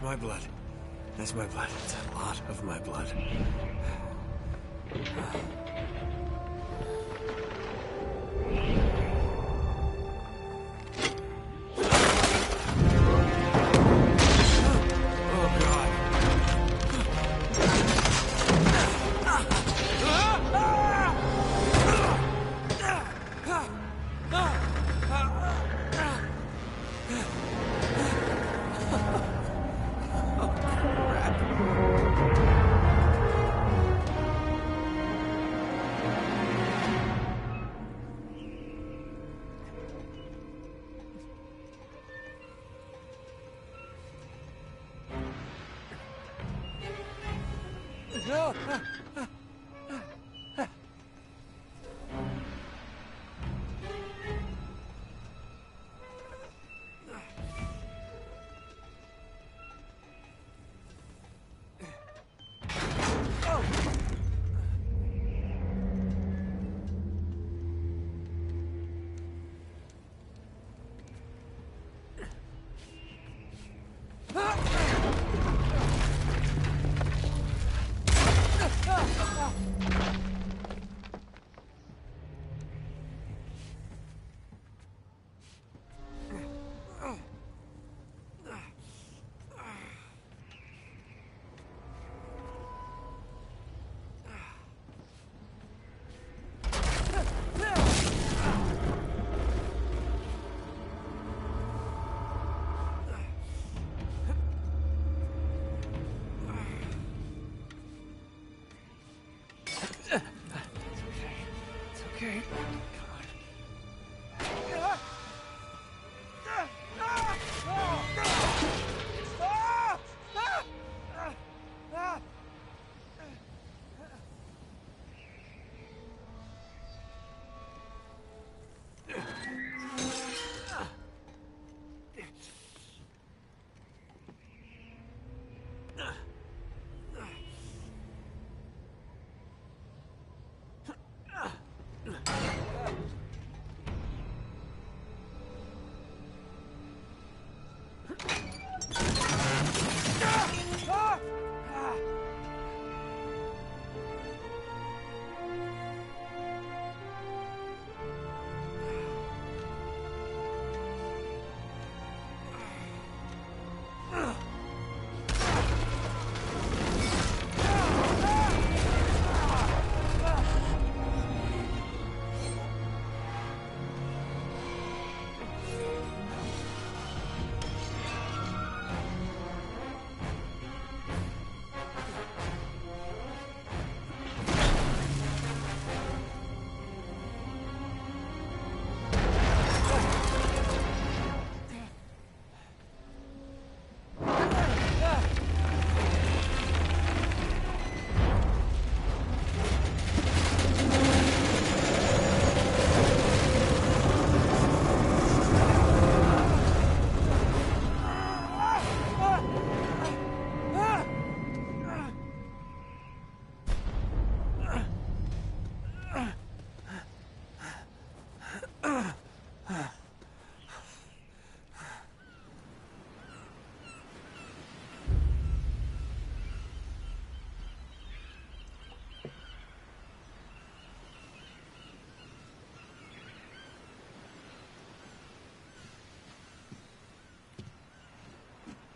my blood. That's my blood. It's a lot of my blood. Okay.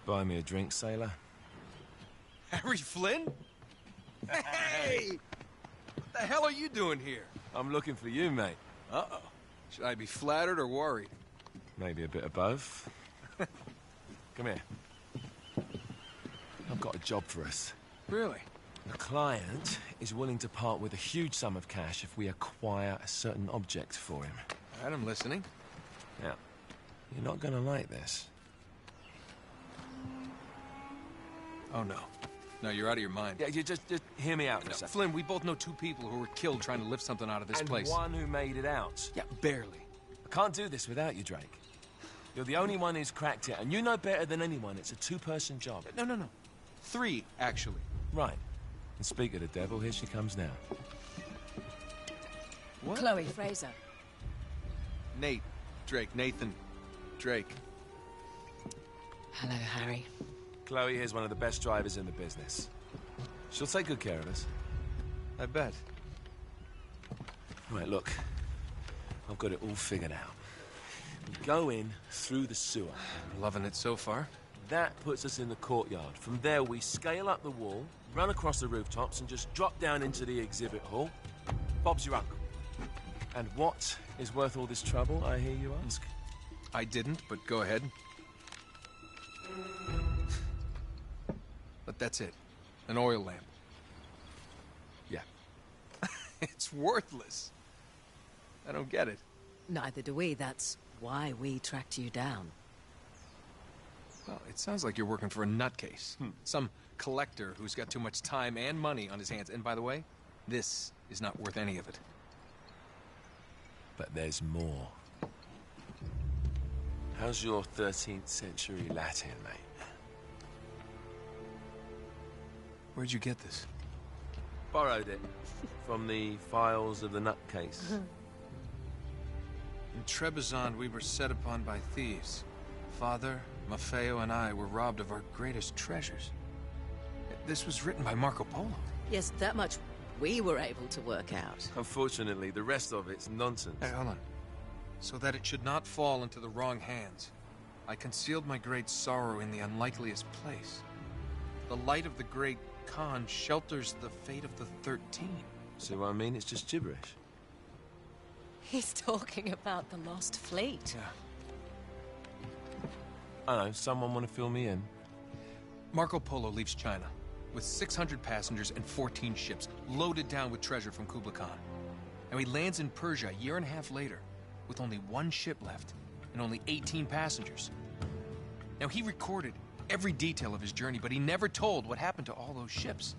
Buy me a drink, sailor. Harry Flynn? Hey! What the hell are you doing here? I'm looking for you, mate. Uh-oh. Should I be flattered or worried? Maybe a bit of both. Come here. I've got a job for us. Really? The client is willing to part with a huge sum of cash if we acquire a certain object for him. All right, I'm listening. Now, you're not gonna like this. Oh, no. No, you're out of your mind. Yeah, you just hear me out for a second. Flynn, we both know two people who were killed trying to lift something out of this place. And one who made it out. Yeah, barely. I can't do this without you, Drake. You're the only one who's cracked it, and you know better than anyone it's a two-person job. No. 3, actually. Right. And speak of the devil, here she comes now. What? Chloe Fraser. Nate. Drake. Nathan. Drake. Hello, Harry. Chloe here's one of the best drivers in the business. She'll take good care of us. I bet. Right, look. I've got it all figured out. We go in through the sewer. Loving it so far. That puts us in the courtyard. From there, we scale up the wall, run across the rooftops, and just drop down into the exhibit hall. Bob's your uncle. And what is worth all this trouble, I hear you ask? I didn't, but go ahead. But that's it. An oil lamp. Yeah. It's worthless. I don't get it. Neither do we. That's why we tracked you down. Well, it sounds like you're working for a nutcase. Some collector who's got too much time and money on his hands. And by the way, this is not worth any of it. But there's more. How's your 13th century Latin, mate? Where'd you get this? Borrowed it from the files of the nutcase. In Trebizond, we were set upon by thieves. Father, Maffeo, and I were robbed of our greatest treasures. This was written by Marco Polo. Yes, that much we were able to work out. Unfortunately, the rest of it's nonsense. Hey, hold on. So that it should not fall into the wrong hands, I concealed my great sorrow in the unlikeliest place. The light of the great Khan shelters the fate of the 13. See what I mean? It's just gibberish. He's talking about the lost fleet. Yeah. I know, someone want to fill me in? Marco Polo leaves China with 600 passengers and 14 ships loaded down with treasure from Kublai Khan. And he lands in Persia a year and a half later with only one ship left and only 18 passengers. Now, he recorded every detail of his journey, but he never told what happened to all those ships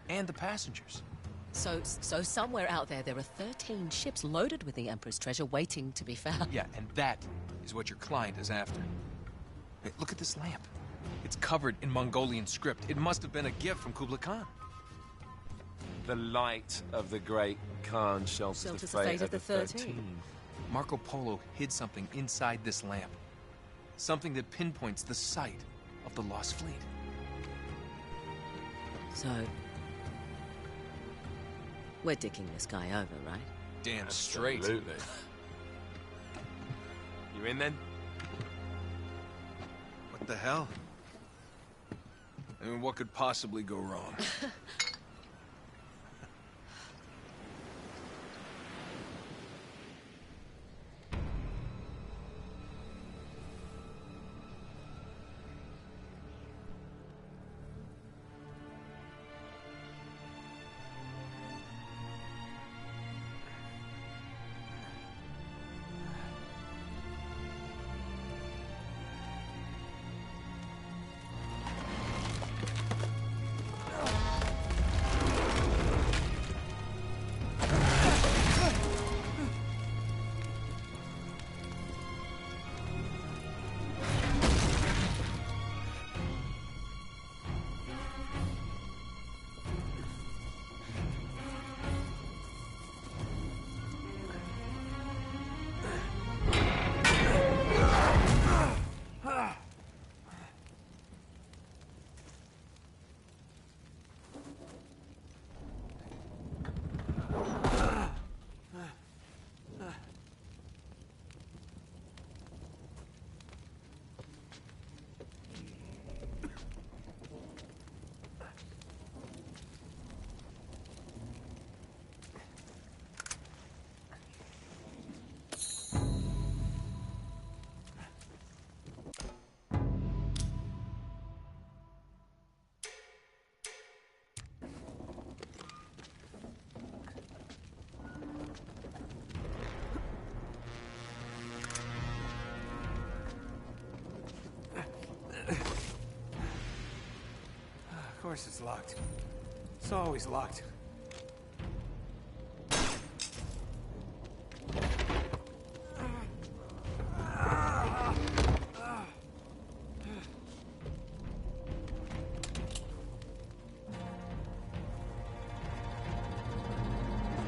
and the passengers. So somewhere out there are 13 ships loaded with the Emperor's treasure waiting to be found. Yeah, and that is what your client is after. Hey, look at this lamp. It's covered in Mongolian script. It must have been a gift from Kublai Khan. The light of the great Khan shelters the fate of the 13. Marco Polo hid something inside this lamp. Something that pinpoints the site of the lost fleet. So, we're dicking this guy over, right? Damn straight. Absolutely. You in then? What the hell? I mean, what could possibly go wrong? Of course it's locked. It's always locked.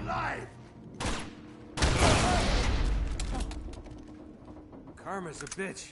Alive! Karma's a bitch.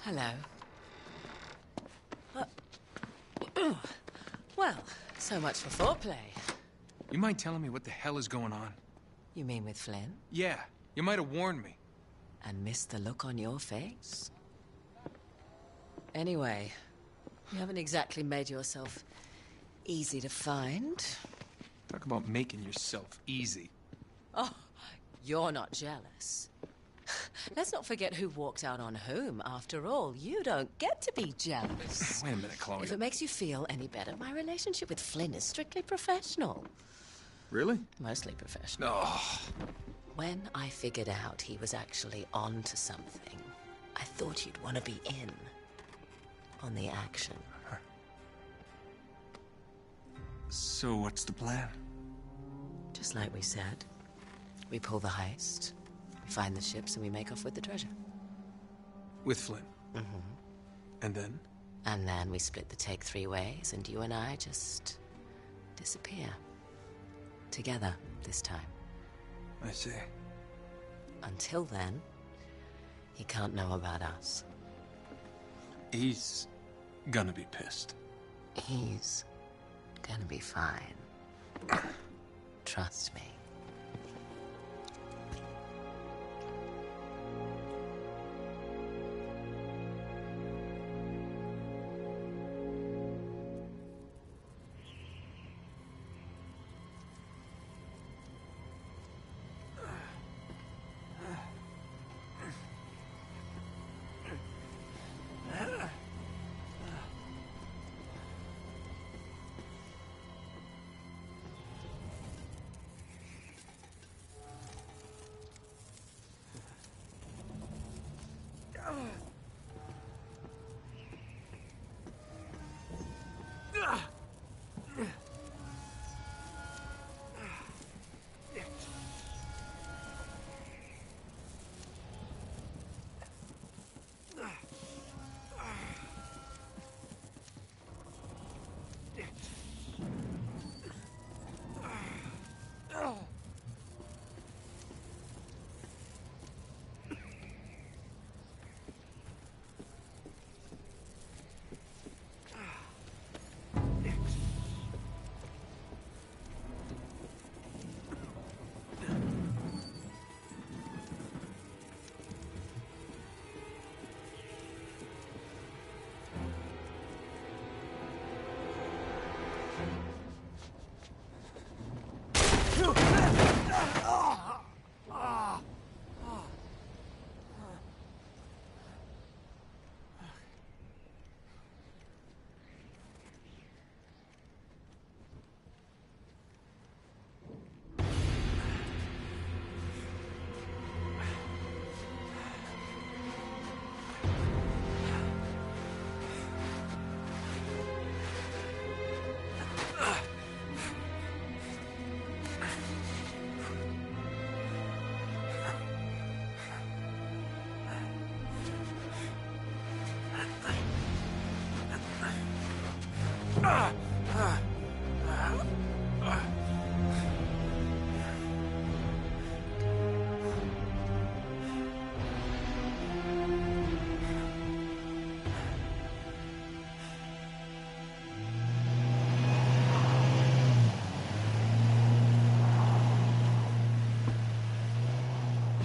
Hello. Well, so much for foreplay. You mind telling me what the hell is going on? You mean with Flynn? Yeah, you might have warned me. And missed the look on your face? Anyway, you haven't exactly made yourself easy to find. Talk about making yourself easy. Oh, you're not jealous. Let's not forget who walked out on whom. After all, you don't get to be jealous. Wait a minute, Chloe. If it makes you feel any better, my relationship with Flynn is strictly professional. Really? Mostly professional. Oh. When I figured out he was actually on to something, I thought you'd want to be in on the action. So what's the plan? Just like we said. We pull the heist, we find the ships, and we make off with the treasure. With Flynn? Mm-hmm. And then? And then we split the take 3 ways, and you and I just disappear. Together, this time. I see. Until then, he can't know about us. He's gonna be pissed. He's gonna be fine. Trust me.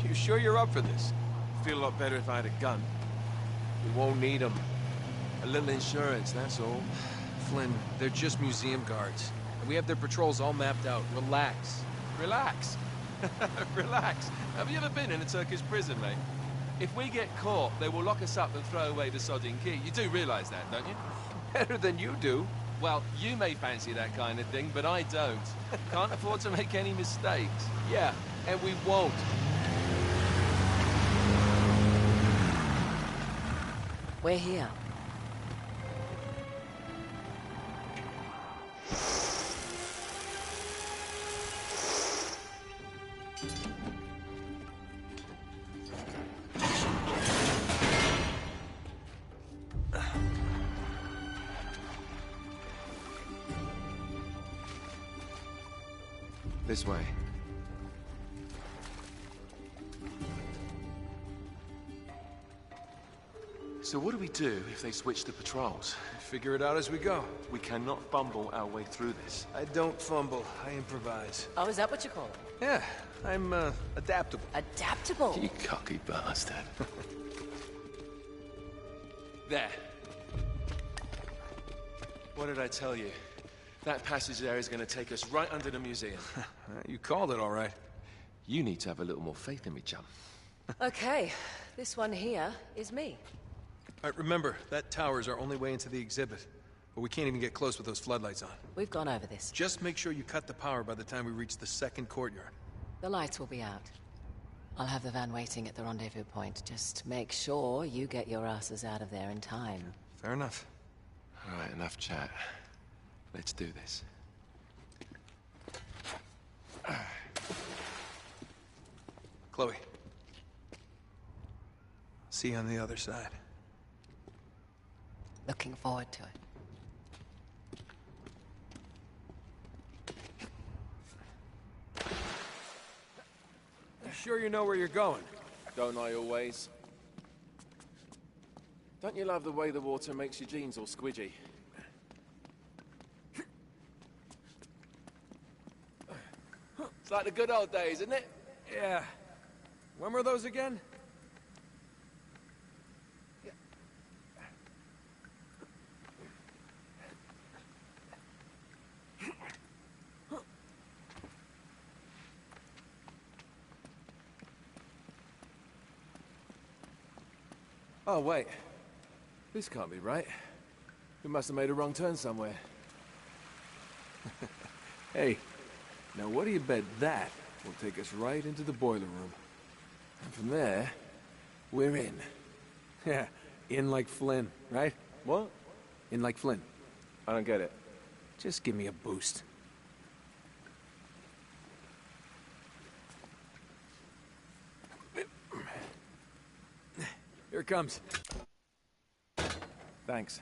You sure you're up for this? Feel a lot better if I had a gun. We won't need them. A little insurance, that's all. Flynn, they're just museum guards. We have their patrols all mapped out. Relax. Relax. Relax. Have you ever been in a Turkish prison, mate? If we get caught, they will lock us up and throw away the sodding key. You do realize that, don't you? Better than you do. Well, you may fancy that kind of thing, but I don't. Can't afford to make any mistakes. Yeah, and we won't. We're here. This way. So what do we do if they switch to patrols? Figure it out as we go. We cannot fumble our way through this. I don't fumble, I improvise. Oh, is that what you call it? Yeah, I'm, adaptable. Adaptable? You cocky bastard. There. What did I tell you? That passage there is going to take us right under the museum. You called it all right. You need to have a little more faith in me, chum. Okay, this one here is me. All right, remember, that tower is our only way into the exhibit. But we can't even get close with those floodlights on. We've gone over this. Just make sure you cut the power by the time we reach the second courtyard. The lights will be out. I'll have the van waiting at the rendezvous point. Just make sure you get your asses out of there in time. Fair enough. All right, enough chat. Let's do this. Chloe. See you on the other side. Looking forward to it. You sure you know where you're going? Don't I always? Don't you love the way the water makes your jeans all squidgy? It's like the good old days, isn't it? Yeah. When were those again? Oh, wait. This can't be right. We must have made a wrong turn somewhere. Hey, now what do you bet that will take us right into the boiler room? And from there, we're in. Yeah, in like Flynn, right? What? In like Flynn. I don't get it. Just give me a boost. Here it comes. Thanks.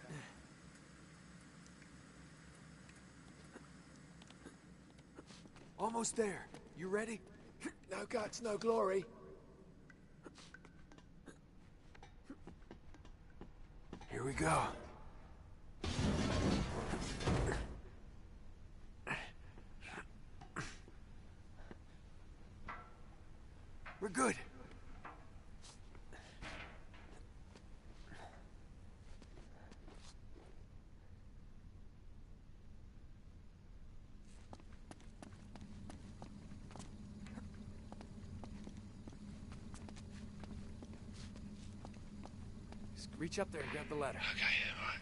Almost there. You ready? No guts, no glory. Here we go. We're good. Just reach up there and grab the ladder. Okay, all right.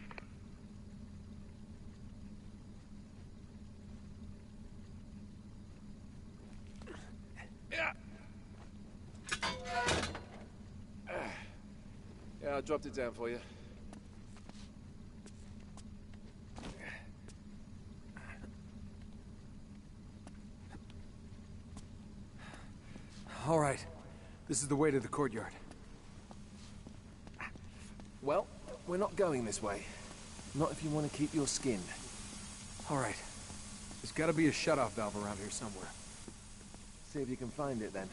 Yeah, I dropped it down for you. All right. This is the way to the courtyard. Well, we're not going this way. Not if you want to keep your skin. All right. There's got to be a shut-off valve around here somewhere. See if you can find it then.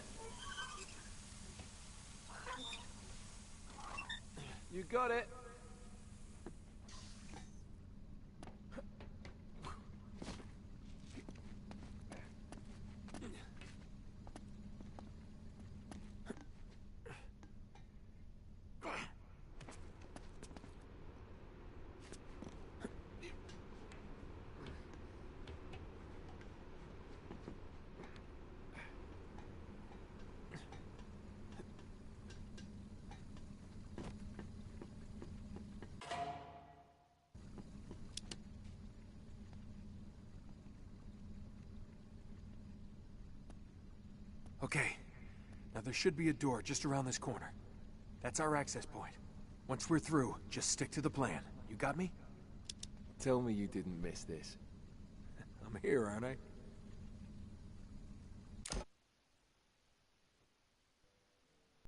You got it. Okay. Now there should be a door just around this corner. That's our access point. Once we're through, just stick to the plan. You got me? Tell me you didn't miss this. I'm here, aren't I?